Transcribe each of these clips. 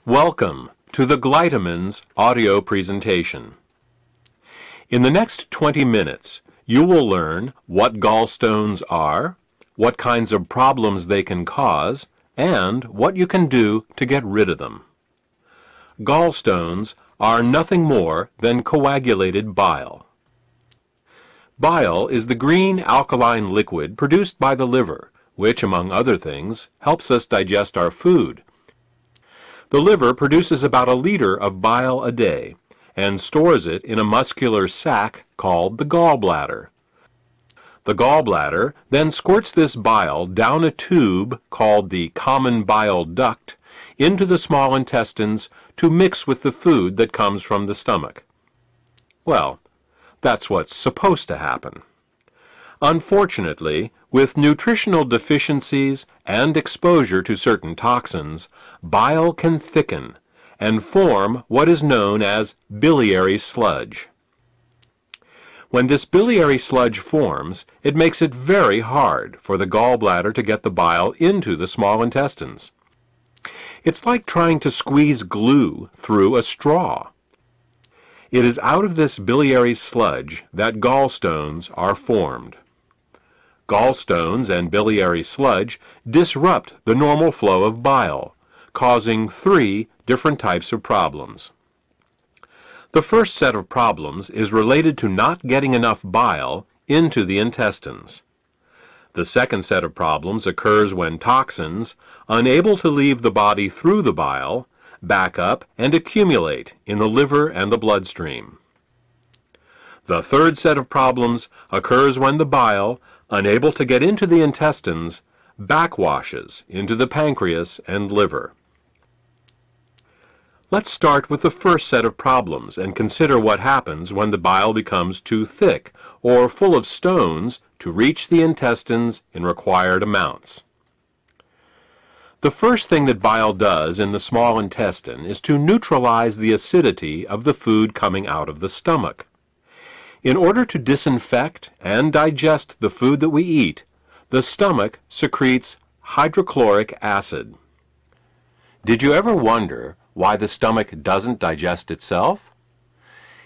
Welcome to the Glytamins audio presentation. In the next 20 minutes, you will learn what gallstones are, what kinds of problems they can cause, and what you can do to get rid of them. Gallstones are nothing more than coagulated bile. Bile is the green alkaline liquid produced by the liver, which, among other things, helps us digest our food. The liver produces about a liter of bile a day and stores it in a muscular sac called the gallbladder. The gallbladder then squirts this bile down a tube called the common bile duct into the small intestines to mix with the food that comes from the stomach. Well, that's what's supposed to happen. Unfortunately, with nutritional deficiencies and exposure to certain toxins, bile can thicken and form what is known as biliary sludge. When this biliary sludge forms, it makes it very hard for the gallbladder to get the bile into the small intestines. It's like trying to squeeze glue through a straw. It is out of this biliary sludge that gallstones are formed. Gallstones and biliary sludge disrupt the normal flow of bile, causing 3 different types of problems. The first set of problems is related to not getting enough bile into the intestines. The second set of problems occurs when toxins, unable to leave the body through the bile, back up and accumulate in the liver and the bloodstream. The third set of problems occurs when the bile, unable to get into the intestines, backwashes into the pancreas and liver. Let's start with the first set of problems and consider what happens when the bile becomes too thick or full of stones to reach the intestines in required amounts. The first thing that bile does in the small intestine is to neutralize the acidity of the food coming out of the stomach. In order to disinfect and digest the food that we eat, the stomach secretes hydrochloric acid. Did you ever wonder why the stomach doesn't digest itself?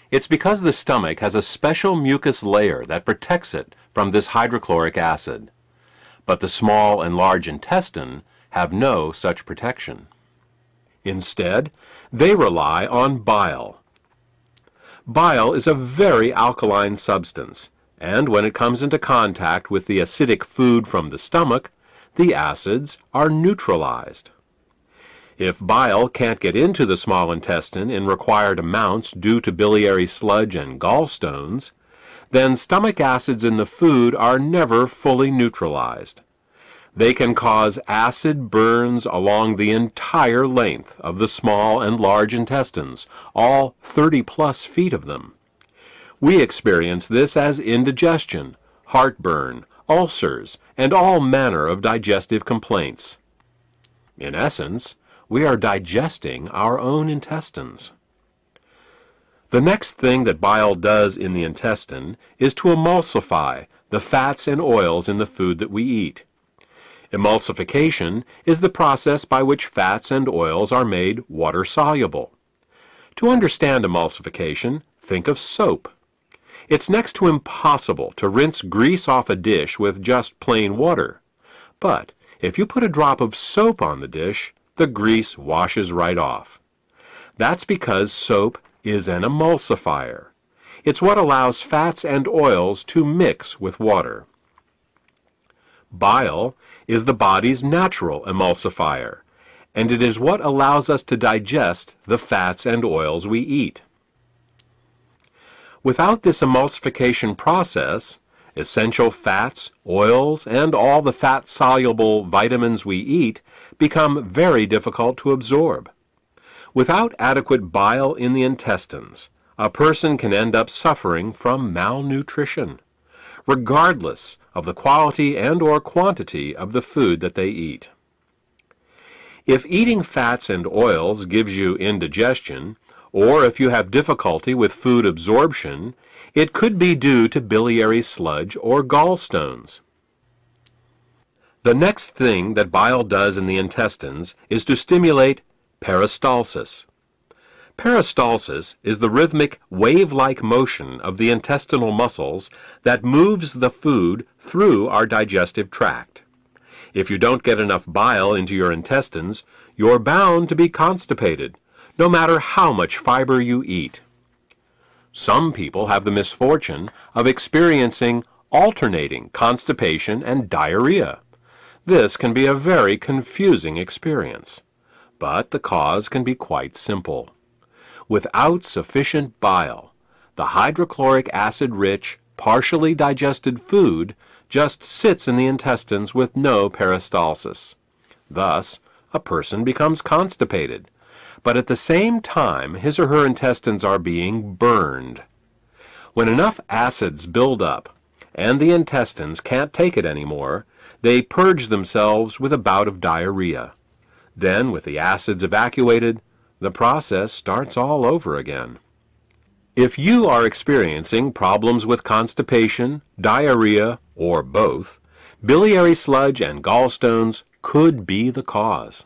It's because the stomach has a special mucus layer that protects it from this hydrochloric acid. But the small and large intestine have no such protection. Instead, they rely on bile. Bile is a very alkaline substance, and when it comes into contact with the acidic food from the stomach, the acids are neutralized. If bile can't get into the small intestine in required amounts due to biliary sludge and gallstones, then stomach acids in the food are never fully neutralized. They can cause acid burns along the entire length of the small and large intestines, all 30+ feet of them. We experience this as indigestion, heartburn, ulcers, and all manner of digestive complaints. In essence, we are digesting our own intestines. The next thing that bile does in the intestine is to emulsify the fats and oils in the food that we eat. Emulsification is the process by which fats and oils are made water-soluble. To understand emulsification, think of soap. It's next to impossible to rinse grease off a dish with just plain water. But if you put a drop of soap on the dish, the grease washes right off. That's because soap is an emulsifier. It's what allows fats and oils to mix with water. Bile is the body's natural emulsifier, and it is what allows us to digest the fats and oils we eat. Without this emulsification process, essential fats, oils, and all the fat-soluble vitamins we eat become very difficult to absorb. Without adequate bile in the intestines, a person can end up suffering from malnutrition, regardless of the quality and/or quantity of the food that they eat. If eating fats and oils gives you indigestion, or if you have difficulty with food absorption, it could be due to biliary sludge or gallstones. The next thing that bile does in the intestines is to stimulate Peristalsis. Peristalsis is the rhythmic, wave-like motion of the intestinal muscles that moves the food through our digestive tract. If you don't get enough bile into your intestines, you're bound to be constipated, no matter how much fiber you eat. Some people have the misfortune of experiencing alternating constipation and diarrhea. This can be a very confusing experience, but the cause can be quite simple. Without sufficient bile, the hydrochloric acid-rich, partially digested food just sits in the intestines with no peristalsis. Thus, a person becomes constipated, but at the same time his or her intestines are being burned. When enough acids build up and the intestines can't take it anymore, they purge themselves with a bout of diarrhea. Then, with the acids evacuated, the process starts all over again. If you are experiencing problems with constipation, diarrhea, or both, biliary sludge and gallstones could be the cause.